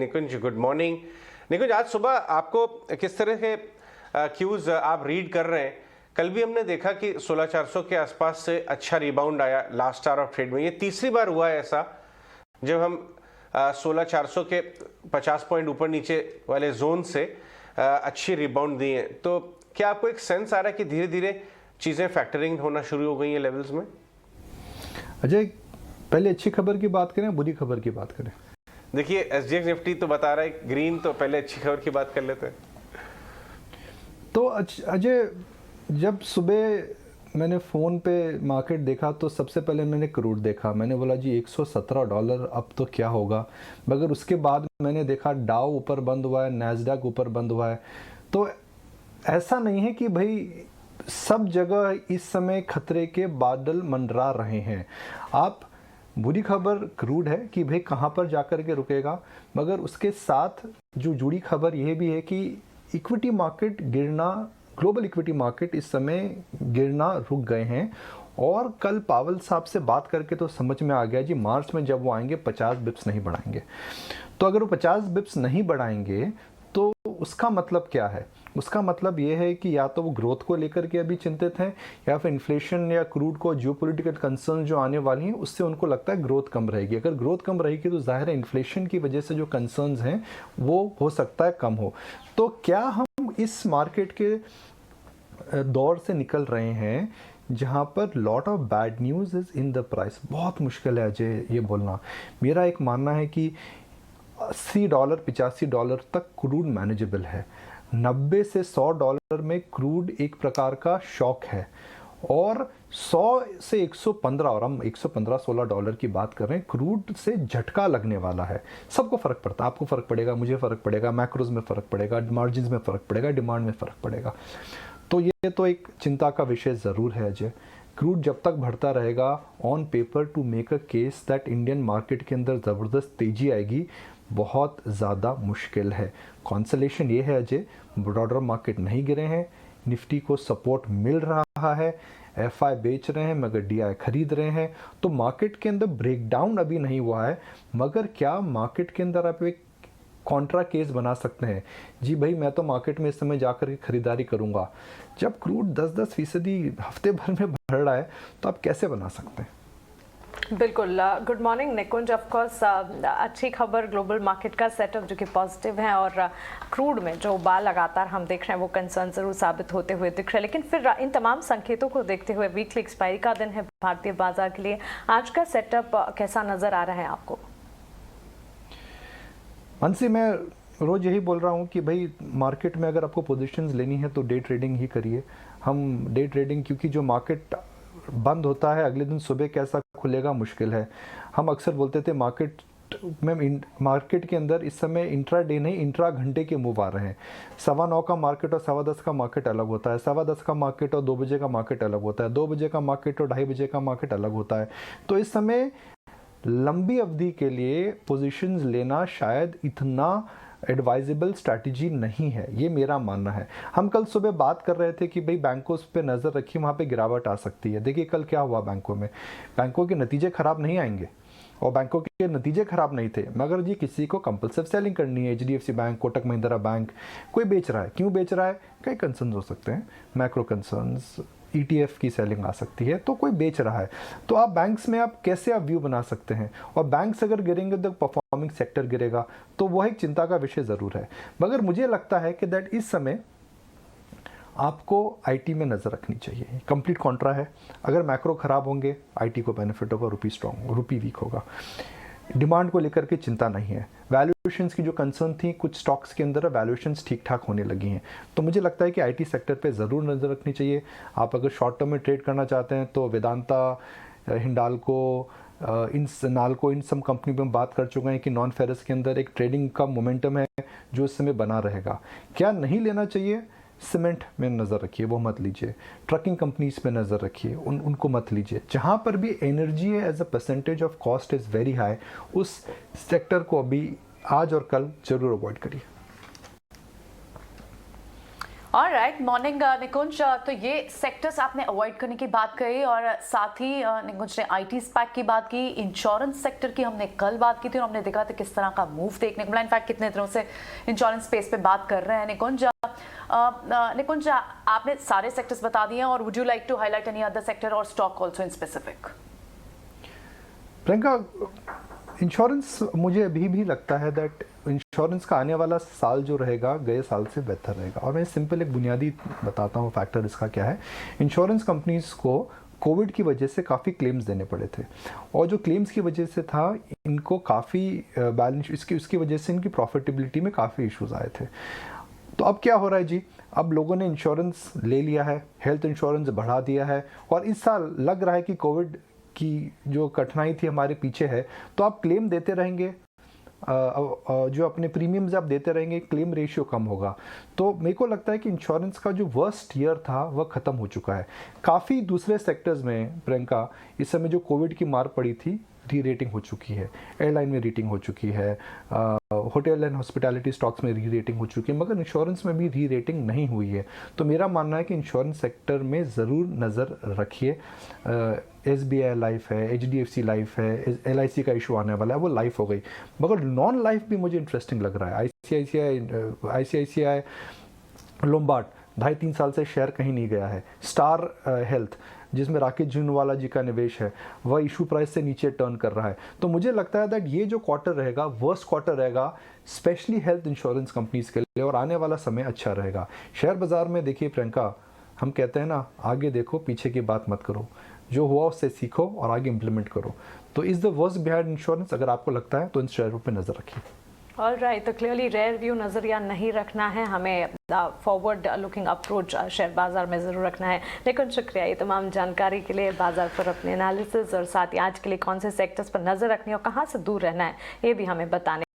निकुंज, good morning. निकुंज, आज सुबह आपको किस तरह के क्यूज आप रीड कर रहे हैं? कल भी हमने देखा कि 16,400 के आसपास से अच्छा रिबाउंड आया लास्ट आवर ऑफ ट्रेड में। ये तीसरी बार हुआ है ऐसा जब हम 16,400 के 50 पॉइंट ऊपर नीचे वाले जोन से अच्छी रिबाउंड दी है। तो क्या आपको एक सेंस आ रहा है कि धीरे धीरे चीज़ें फैक्टरिंग होना शुरू हो गई हैं लेवल्स में? अजय, पहले अच्छी खबर की बात करें, बुरी खबर की बात करें? देखिए, एसजीएक्स निफ्टी तो बता रहा है ग्रीन, तो पहले अच्छी खबर की बात कर लेते हैं। तो अजय, जब सुबह मैंने फ़ोन पे मार्केट देखा तो सबसे पहले मैंने क्रूड देखा। मैंने बोला जी $117 अब तो क्या होगा। मगर उसके बाद मैंने देखा डाउ ऊपर बंद हुआ है, नैस्डैक ऊपर बंद हुआ है। तो ऐसा नहीं है कि भाई सब जगह इस समय खतरे के बादल मंडरा रहे हैं। आप बुरी खबर क्रूड है कि भाई कहाँ पर जाकर के रुकेगा, मगर उसके साथ जो जुड़ी खबर यह भी है कि इक्विटी मार्केट गिरना, ग्लोबल इक्विटी मार्केट इस समय गिरना रुक गए हैं। और कल पावल साहब से बात करके तो समझ में आ गया जी, मार्च में जब वो आएंगे 50 बिप्स नहीं बढ़ाएंगे। तो अगर वो 50 बिप्स नहीं बढ़ाएंगे तो उसका मतलब क्या है? उसका मतलब ये है कि या तो वो ग्रोथ को लेकर के अभी चिंतित हैं, या फिर इन्फ्लेशन या क्रूड को जियोपॉलिटिकल कंसर्न जो आने वाली हैं उससे उनको लगता है ग्रोथ कम रहेगी। अगर ग्रोथ कम रहेगी तो जाहिर है इन्फ्लेशन की वजह से जो कंसर्न्स हैं वो हो सकता है कम हो। तो क्या हम इस मार्केट के दौर से निकल रहे हैं जहां पर lot of bad news is in the price? बहुत मुश्किल है अजय ये बोलना। मेरा एक मानना है कि $80 $85 तक क्रूड मैनेजेबल है। 90 से $100 में क्रूड एक प्रकार का शॉक है, और 100 से 115, और हम 115-16 की बात कर रहे हैं, क्रूड से झटका लगने वाला है। सबको फर्क पड़ता है, आपको फर्क पड़ेगा, मुझे फर्क पड़ेगा, मैक्रोज में फर्क पड़ेगा, मार्जिन में फर्क पड़ेगा, डिमांड में फर्क पड़ेगा। तो ये तो एक चिंता का विषय ज़रूर है अजय। क्रूड जब तक बढ़ता रहेगा, on paper two make a case that Indian market के अंदर ज़बरदस्त तेज़ी आएगी बहुत ज़्यादा मुश्किल है। कॉन्सलेशन ये है अजय, ब्रॉडर मार्केट नहीं गिरे हैं, निफ्टी को सपोर्ट मिल रहा है, एफआई बेच रहे हैं मगर डीआई खरीद रहे हैं। तो मार्केट के अंदर ब्रेकडाउन अभी नहीं हुआ है, मगर क्या मार्केट के अंदर आप एक कॉन्ट्रा केस बना सकते हैं जी भाई मैं तो मार्केट में इस समय जाकर के खरीदारी करूंगा? जब क्रूड 10% हफ्ते भर में बढ़ रहा है तो आप कैसे बना सकते हैं? बिल्कुल। Good morning Nikunj. Of course अच्छी खबर ग्लोबल मार्केट का सेटअप जो कि पॉजिटिव है, और क्रूड में जो उबाल लगातार हम देख रहे हैं वो कंसर्न जरूर साबित होते हुए दिख रहे हैं। लेकिन फिर इन तमाम संकेतों को देखते हुए वीकली एक्सपायरी का दिन है भारतीय बाजार के लिए, आज का सेटअप कैसा नजर आ रहा है आपको? मानसी, मैं रोज़ यही बोल रहा हूँ कि भाई मार्केट में अगर आपको पोजीशंस लेनी है तो डे ट्रेडिंग ही करिए। हम डे ट्रेडिंग, क्योंकि जो मार्केट बंद होता है अगले दिन सुबह कैसा खुलेगा मुश्किल है। हम अक्सर बोलते थे मार्केट के अंदर इस समय इंट्रा डे नहीं, इंट्रा घंटे के मूव आ रहे हैं। 9:15 का मार्केट और 10:15 का मार्केट अलग होता है, 10:15 का मार्केट और 2 बजे का मार्केट अलग होता है, 2 बजे का मार्केट और 2:30 बजे का मार्केट अलग होता है। तो इस समय लंबी अवधि के लिए पोजीशंस लेना शायद इतना एडवाइजेबल स्ट्रैटेजी नहीं है, ये मेरा मानना है। हम कल सुबह बात कर रहे थे कि भाई बैंकों पे नज़र रखिए, वहाँ पे गिरावट आ सकती है। देखिए कल क्या हुआ बैंकों में, बैंकों के नतीजे खराब नहीं आएंगे, और बैंकों के नतीजे खराब नहीं थे, मगर जी किसी को कंपल्सिव सेलिंग करनी है, HDFC bank, Kotak Mahindra bank, कोई बेच रहा है। क्यों बेच रहा है? कई कंसर्न्स हो सकते हैं, मैक्रो कंसर्न्स, ईटीएफ की सेलिंग आ सकती है, तो कोई बेच रहा है। तो आप बैंक्स में आप कैसे आप व्यू बना सकते हैं? और बैंक्स अगर गिरेंगे तो परफॉर्मिंग सेक्टर गिरेगा, तो वह एक चिंता का विषय ज़रूर है। मगर मुझे लगता है कि दैट इस समय आपको आईटी में नज़र रखनी चाहिए। कंप्लीट कॉन्ट्रा है, अगर मैक्रो खराब होंगे आईटी को बेनिफिट होगा, रुपी वीक होगा। डिमांड को लेकर के चिंता नहीं है। वैल्यूएशंस की जो कंसर्न थी कुछ स्टॉक्स के अंदर, वैल्यूएशंस ठीक ठाक होने लगी हैं। तो मुझे लगता है कि आईटी सेक्टर पे ज़रूर नज़र रखनी चाहिए। आप अगर शॉर्ट टर्म में ट्रेड करना चाहते हैं तो वेदांता, हिंडाल्को, नाल्को, इन सब कंपनी में हम बात कर चुके हैं कि नॉन फेरस के अंदर एक ट्रेडिंग का मोमेंटम है जो इस समय बना रहेगा। क्या नहीं लेना चाहिए? सीमेंट में नज़र रखिए, वो मत लीजिए। ट्रकिंग कंपनीज में नज़र रखिए, उनको मत लीजिए। जहाँ पर भी एनर्जी है as a percentage of cost is very high, उस सेक्टर को अभी आज और कल जरूर अवॉइड करिए। Alright, morning Nikunj. तो ये सेक्टर्स आपने अवॉइड करने की बात कही और साथ ही निकुंज ने आईटी स्पैक की बात की, इंश्योरेंस सेक्टर की हमने कल बात की थी और हमने देखा था किस तरह का मूव देखने को मिला। इनफैक्ट कितने दिनों से इंश्योरेंस स्पेस पे बात कर रहे हैं निकुंज। निकुंज, आपने सारे सेक्टर्स बता दिए हैं और would you like to highlight any other sector और stock also in specific? Priyanka, insurance मुझे अभी भी लगता है दैट इंश्योरेंस का आने वाला साल जो रहेगा गए साल से बेहतर रहेगा। और मैं सिंपल एक बुनियादी बताता हूँ फैक्टर इसका क्या है। इंश्योरेंस कंपनीज को कोविड की वजह से काफ़ी क्लेम्स देने पड़े थे और जो क्लेम्स की वजह से था इनको काफ़ी बैलेंस इसकी वजह से इनकी प्रॉफिटेबिलिटी में काफ़ी इश्यूज आए थे। तो अब क्या हो रहा है जी, अब लोगों ने इंश्योरेंस ले लिया है, हेल्थ इंश्योरेंस बढ़ा दिया है और इस साल लग रहा है कि कोविड की जो कठिनाई थी हमारे पीछे है, तो आप क्लेम देते रहेंगे, जो अपने प्रीमियम्स आप देते रहेंगे, क्लेम रेशियो कम होगा। तो मेरे को लगता है कि इंश्योरेंस का जो वर्स्ट ईयर था वह ख़त्म हो चुका है। काफ़ी दूसरे सेक्टर्स में प्रियंका इस समय जो कोविड की मार पड़ी थी री रेटिंग हो चुकी है, एयरलाइन में रेटिंग हो चुकी है, होटल एंड हॉस्पिटैलिटी स्टॉक्स में री रेटिंग हो चुकी है, मगर इंश्योरेंस में भी री रेटिंग नहीं हुई है। तो मेरा मानना है कि इंश्योरेंस सेक्टर में ज़रूर नज़र रखिए। SBI लाइफ है, HDFC लाइफ है, LIC का इशू आने वाला है, वो लाइफ हो गई, मगर नॉन लाइफ भी मुझे इंटरेस्टिंग लग रहा है। ICICI लोम्बार्ड 2.5-3 साल से शेयर कहीं नहीं गया है। स्टार हेल्थ जिसमें राकेश झुनवाला जी का निवेश है वह इशू प्राइस से नीचे टर्न कर रहा है। तो मुझे लगता है दैट ये जो क्वार्टर रहेगा वर्स्ट क्वार्टर रहेगा स्पेशली हेल्थ इंश्योरेंस कंपनीज के लिए और आने वाला समय अच्छा रहेगा। शेयर बाजार में देखिए प्रियंका, हम कहते हैं ना, आगे देखो पीछे की बात मत करो, जो हुआ उससे सीखो और आगे इंप्लीमेंट करो। तो is the worst behind insurance अगर आपको लगता है तो इन शेयरों पर नज़र रखिए। ऑल राइट, तो क्लियरली रेयर व्यू नज़रिया नहीं रखना है, हमें फॉरवर्ड लुकिंग अप्रोच शेयर बाजार में ज़रूर रखना है। लेकिन शुक्रिया ये तमाम जानकारी के लिए, बाजार पर अपने एनालिसिस और साथ ही आज के लिए कौन से सेक्टर्स पर नज़र रखनी है और कहाँ से दूर रहना है ये भी हमें बताने